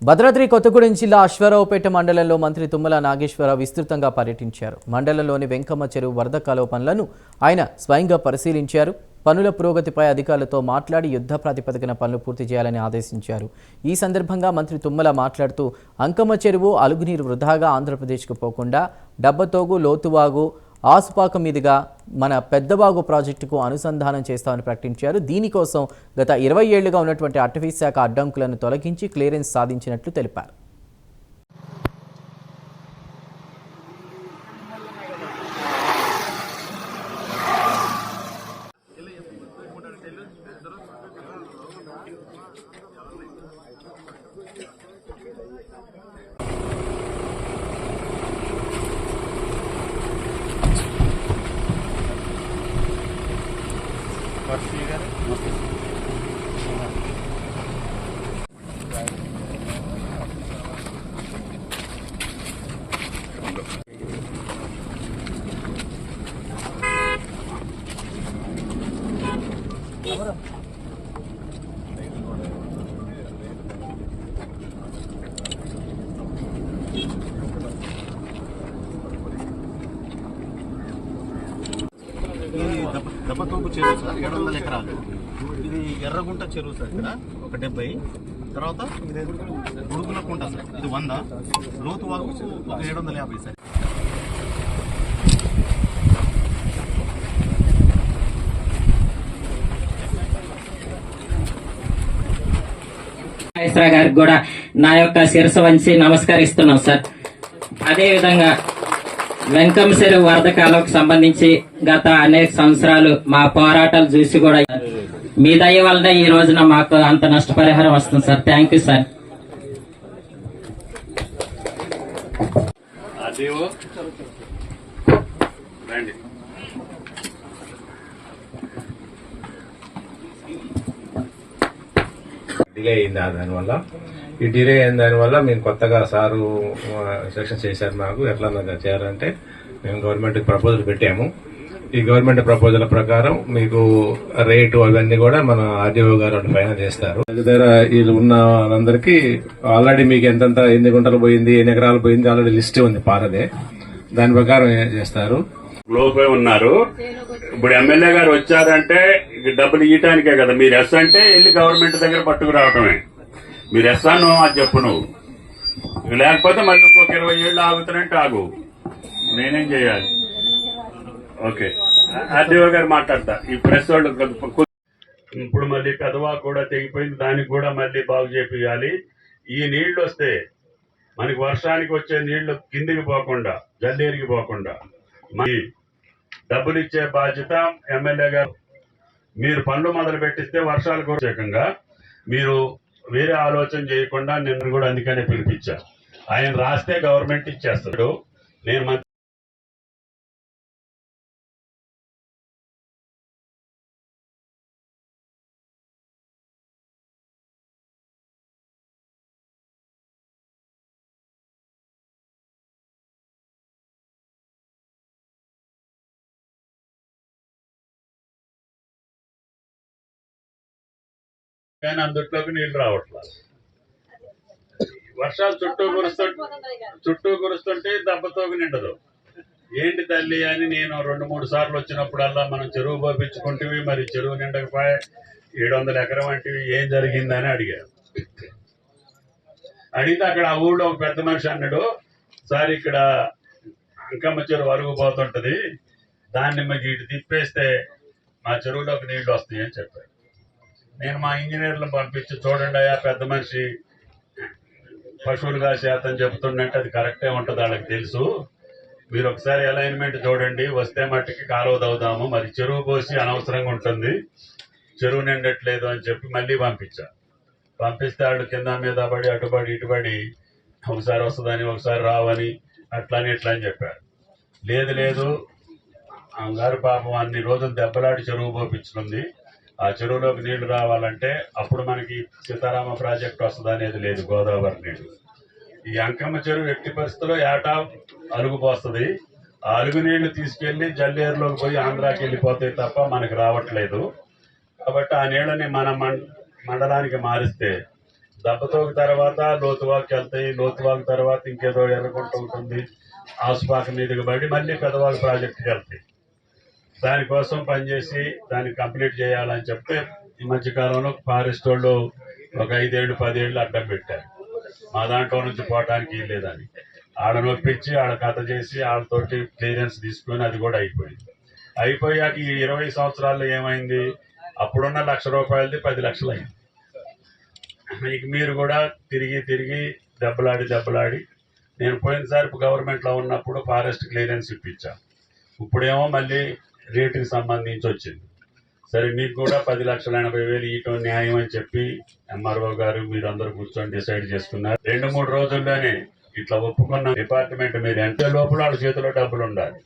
భద్రాద్రి కొత్తగూడెం జిల్లా అశ్వారావుపేట మండలంలో మంత్రి తుమ్మల నాగేశ్వరరావు విస్తృతంగా పర్యటించారు. మండలంలోని వెంకమ్మ చెరువు వరద కాలువ పనులను ఆయన స్వయంగా పరిశీలించారు. పనుల పురోగతిపై అధికారులతో మాట్లాడి యుద్ధ ప్రాతిపదికన పనులు పూర్తి చేయాలని ఆదేశించారు. ఈ సందర్భంగా మంత్రి తుమ్మల మాట్లాడుతూ అంకమ్మ చెరువు అలుగునీరు వృధాగా ఆంధ్రప్రదేశ్కు పోకుండా డబ్బతోగు, లోతువాగు, ఆసుపాక మీదుగా మన పెద్దవాగు ప్రాజెక్టుకు అనుసంధానం చేస్తామని ప్రకటించారు. దీనికోసం గత 20 ఏళ్లుగా ఉన్నటువంటి అటవీ శాఖ అడ్డంకులను తొలగించి క్లియరెన్స్ సాధించినట్లు తెలిపారు. దెబ్బతోపు చెరువు సార్ 700 ఎకరాలు. ఇది ఎర్రగుంట చెరువు సార్, ఇక్కడ ఒక 70. తర్వాత గుడుగులకుంట సార్, ఇది 100. లోతు వాగు ఒక 750 సార్. గారికి కూడా నా యొక్క శిరస్సు వంచి నమస్కరిస్తున్నాం సార్. అదేవిధంగా వెంకమ్మ చెరువు వరద కాలువకు సంబంధించి గత అనేక సంవత్సరాలు మా పోరాటాలు చూసి కూడా మీ దయ వల్ల ఈ రోజున మాకు అంత నష్టపరిహారం వస్తుంది sir. Thank you sir. Delay అయింది. దానివల్ల ఈ డిలే అయిన దానివల్ల మేము కొత్తగా సారు సెక్షన్ చేశారు. మాకు ఎట్లా చేయాలంటే మేము గవర్నమెంట్ ప్రపోజల్ పెట్టాము. ఈ గవర్నమెంట్ ప్రపోజల్ ప్రకారం మీకు రేటు అవన్నీ కూడా మన ఆర్డీఓ గారు ఫైనల్ చేస్తారు. దగ్గర వీళ్ళు ఉన్న వాళ్ళందరికీ ఆల్రెడీ మీకు ఎంతంత ఎన్ని గుంటలు పోయింది, ఎన్ని ఎకరాలు పోయింది ఆల్రెడీ లిస్ట్ ఉంది పారదే. దాని ప్రకారం చేస్తారు. లోపే ఉన్నారు. ఇప్పుడు ఎమ్మెల్యే గారు వచ్చారంటే డబ్బులు ఇవ్వటానికే కదా. మీరు ఎస్ అంటే వెళ్ళి గవర్నమెంట్ దగ్గర పట్టుకురావటమే. మీరు ఎస్ అను అది చెప్పు నువ్వు, లేకపోతే మళ్ళీ ఇంకొక 20 ఏళ్ళు ఆగుతానంటే ఆగు. నేనేం చేయాలి? ఓకే, ఆర్డీఓ గారు మాట్లాడతా. ఈ ప్రెస్ వాళ్ళు ఇప్పుడు మళ్ళీ పెదవాకు కూడా తెగిపోయింది, దానికి కూడా మళ్ళీ బాగు చేపియాలి. ఈ నీళ్లు వస్తే మనకి వర్షానికి వచ్చే నీళ్లు కిందికి పోకుండా, జల్లేరికి పోకుండా డబ్బులు ఇచ్చే బాధ్యత ఎమ్మెల్యే గారు. మీరు పనులు మొదలు పెట్టిస్తే వర్షాలు కూడా మీరు వేరే ఆలోచన చేయకుండా నిన్ను కూడా అందుకనే పిలిపించా. ఆయన రాస్తే గవర్నమెంట్ ఇచ్చేస్తాడు. నేను కానీ అందుట్లోకి నీళ్లు రావట్లేదు. వర్షాలు చుట్టూ కురుస్తుంటే దెబ్బతోకి నిండదు. ఏంటి తల్లి అని నేను 2-3 సార్లు వచ్చినప్పుడల్లా మనం చెరువు పంపించుకుంటేవి, మరి చెరువు నిండకపోయి 700 ఎకరం వంటివి ఏం జరిగిందని అడిగారు. అడిగితే అక్కడ ఆ ఊళ్ళో ఒక పెద్ద మనిషి అన్నాడు, సార్ ఇక్కడ అంకమ్మ చెరువు అరుగుపోతుంటది, దాన్ని మీకు ఇటు తిప్పేస్తే మా చెరువులోకి నీళ్లు వస్తాయి అని చెప్పారు. నేను మా ఇంజనీర్లను పంపించి చూడండి అయ్యా, పెద్ద మనిషి పశువులు కాసేతని చెబుతుందంటే అది కరెక్టే ఉంటుంది, వాళ్ళకి తెలుసు. మీరు ఒకసారి అలైన్మెంట్ చూడండి, వస్తే మట్టికి కాలువ తవ్వుదాము, మరి చెరువు పోసి అనవసరంగా ఉంటుంది, చెరువు నిండట్లేదు అని చెప్పి మళ్ళీ పంపిస్తే వాళ్ళు కింద మీద పడి అటుబడి ఇటుబడి ఒకసారి వస్తుందని ఒకసారి రావని అట్లని ఇట్లా అని చెప్పారు. లేదు గారు పాపం అన్ని రోజులు దెబ్బలాడి చెరువు పోపించుకుంది. ఆ చెరువులోకి నీళ్లు రావాలంటే అప్పుడు మనకి సీతారామ ప్రాజెక్టు వస్తుంది అనేది లేదు, గోదావరి నీళ్లు. ఈ అంకమ్మ చెరువు ఎట్టి పరిస్థితుల్లో ఏటా అలుగుపోస్తుంది. ఆ అలుగు నీళ్లు తీసుకెళ్లి జల్లేరులోకి పోయి ఆంధ్రాకి వెళ్ళిపోతాయి తప్ప మనకి రావట్లేదు. కాబట్టి ఆ నీళ్ళని మన మండలానికి మారిస్తే దెబ్బతోకి తర్వాత లోతువాకి వెళ్తాయి, లోతువాకి తర్వాత ఇంకేదో ఎర్రగుంట ఉంటుంది, ఆసుపాక మీదకి పడి మళ్ళీ పెదవాళ్ళ ప్రాజెక్టుకి వెళ్తాయి. దానికోసం పనిచేసి దాన్ని కంప్లీట్ చేయాలని చెప్తే ఈ మధ్యకాలంలో ఫారెస్ట్ వాళ్ళు ఒక 5 ఏళ్ళు 10 ఏళ్ళు అడ్డం పెట్టారు. మా దాంట్లో నుంచి పోవటానికి లేదని ఆడ నొప్పించి ఆడ కథ చేసి వాళ్ళతోటి క్లియరెన్స్ తీసుకొని అది కూడా అయిపోయింది. అయిపోయాక ఈ 20 సంవత్సరాల్లో ఏమైంది, అప్పుడున్న ₹1,00,000 10 లక్షలు అయింది. మీకు మీరు కూడా తిరిగి దెబ్బలాడి నేను పోయినసారి గవర్నమెంట్లో ఉన్నప్పుడు ఫారెస్ట్ క్లియరెన్స్ ఇప్పించాను. ఇప్పుడేమో మళ్ళీ రేటుకి సంబంధించి వచ్చింది. సరే మీకు కూడా 10,80,000 ఇవ్వటం న్యాయం అని చెప్పి ఎంఆర్ఓ గారు మీరందరూ కూర్చొని డిసైడ్ చేసుకున్నారు. 2-3 రోజుల్లోనే ఇట్లా ఒప్పుకున్న డిపార్ట్మెంట్ మీరు ఎంత లోపల వాళ్ళ చేతిలో డబ్బులు ఉండాలి.